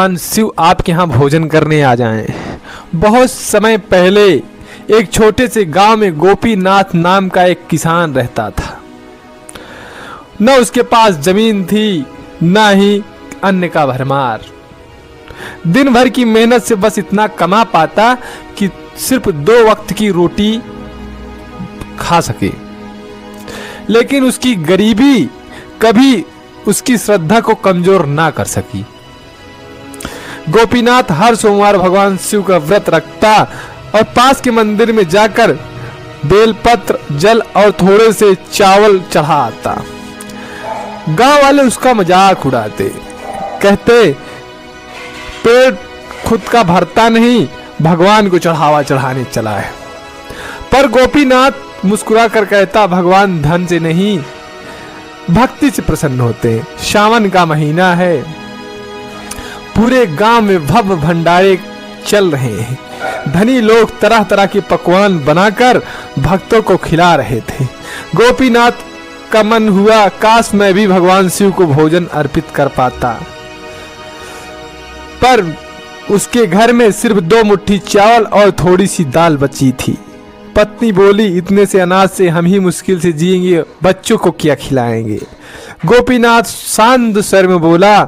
भगवान शिव आपके यहाँ भोजन करने आ जाएं। बहुत समय पहले एक छोटे से गांव में गोपीनाथ नाम का एक किसान रहता था। न उसके पास जमीन थी, न ही अन्न का भरमार। दिन भर की मेहनत से बस इतना कमा पाता कि सिर्फ 2 वक्त की रोटी खा सके। लेकिन उसकी गरीबी कभी उसकी श्रद्धा को कमजोर ना कर सकी। गोपीनाथ हर सोमवार भगवान शिव का व्रत रखता और पास के मंदिर में जाकर बेलपत्र, जल और थोड़े से चावल चढ़ा आता। गांव वाले उसका मजाक उड़ाते, कहते पेट खुद का भरता नहीं, भगवान को चढ़ावा चढ़ाने चला है। पर गोपीनाथ मुस्कुरा कर कहता, भगवान धन से नहीं भक्ति से प्रसन्न होते हैं। सावन का महीना है, पूरे गांव में भव्य भंडारे चल रहे हैं। धनी लोग तरह तरह के पकवान बनाकर भक्तों को खिला रहे थे। गोपीनाथ का मन हुआ, काश मैं भी भगवान शिव को भोजन अर्पित कर पाता। पर उसके घर में सिर्फ 2 मुट्ठी चावल और थोड़ी सी दाल बची थी। पत्नी बोली, इतने से अनाज से हम ही मुश्किल से जिएंगे, बच्चों को क्या खिलाएंगे। गोपीनाथ शांत स्वर में बोला,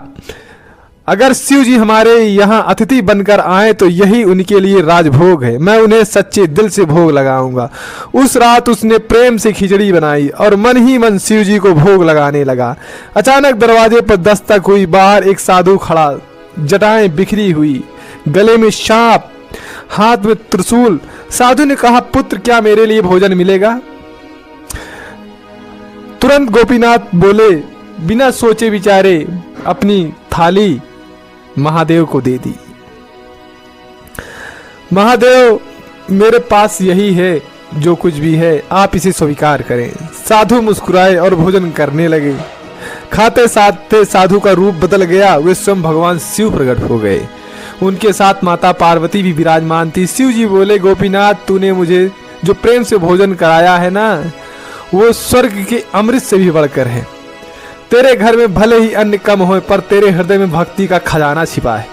अगर शिव जी हमारे यहाँ अतिथि बनकर आए तो यही उनके लिए राजभोग है। मैं उन्हें सच्चे दिल से भोग लगाऊंगा। उस रात उसने प्रेम से खिचड़ी बनाई और मन ही मन शिव जी को भोग लगाने लगा। अचानक दरवाजे पर दस्तक हुई। बाहर एक साधु खड़ा, जटाएं बिखरी हुई, गले में सांप, हाथ में त्रिशूल। साधु ने कहा, पुत्र क्या मेरे लिए भोजन मिलेगा? तुरंत गोपीनाथ बोले, बिना सोचे विचारे अपनी थाली महादेव को दे दी। महादेव, मेरे पास यही है, जो कुछ भी है आप इसे स्वीकार करें। साधु मुस्कुराए और भोजन करने लगे। खाते साथे साधु का रूप बदल गया। वे स्वयं भगवान शिव प्रकट हो गए। उनके साथ माता पार्वती भी विराजमान थी। शिव जी बोले, गोपीनाथ, तूने मुझे जो प्रेम से भोजन कराया है ना, वो स्वर्ग के अमृत से भी बढ़कर है। तेरे घर में भले ही अन्न कम हो, पर तेरे हृदय में भक्ति का खजाना छिपा है।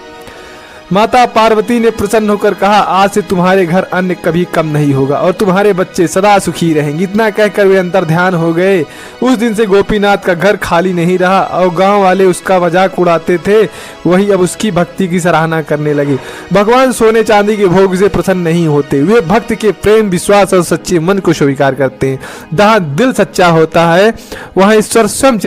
माता पार्वती ने प्रसन्न होकर कहा, आज से तुम्हारे घर अन्न कभी कम नहीं होगा और तुम्हारे बच्चे सदा सुखी रहेंगे। इतना कहकर वे अंतर ध्यान हो गए। उस दिन से गोपीनाथ का घर खाली नहीं रहा और गांव वाले उसका मजाक उड़ाते थे, वही अब उसकी भक्ति की सराहना करने लगे। भगवान सोने चांदी के भोग से प्रसन्न नहीं होते, वे भक्त के प्रेम, विश्वास और सच्चे मन को स्वीकार करते हैं। जहाँ दिल सच्चा होता है वहाँ ईश्वर स्वयं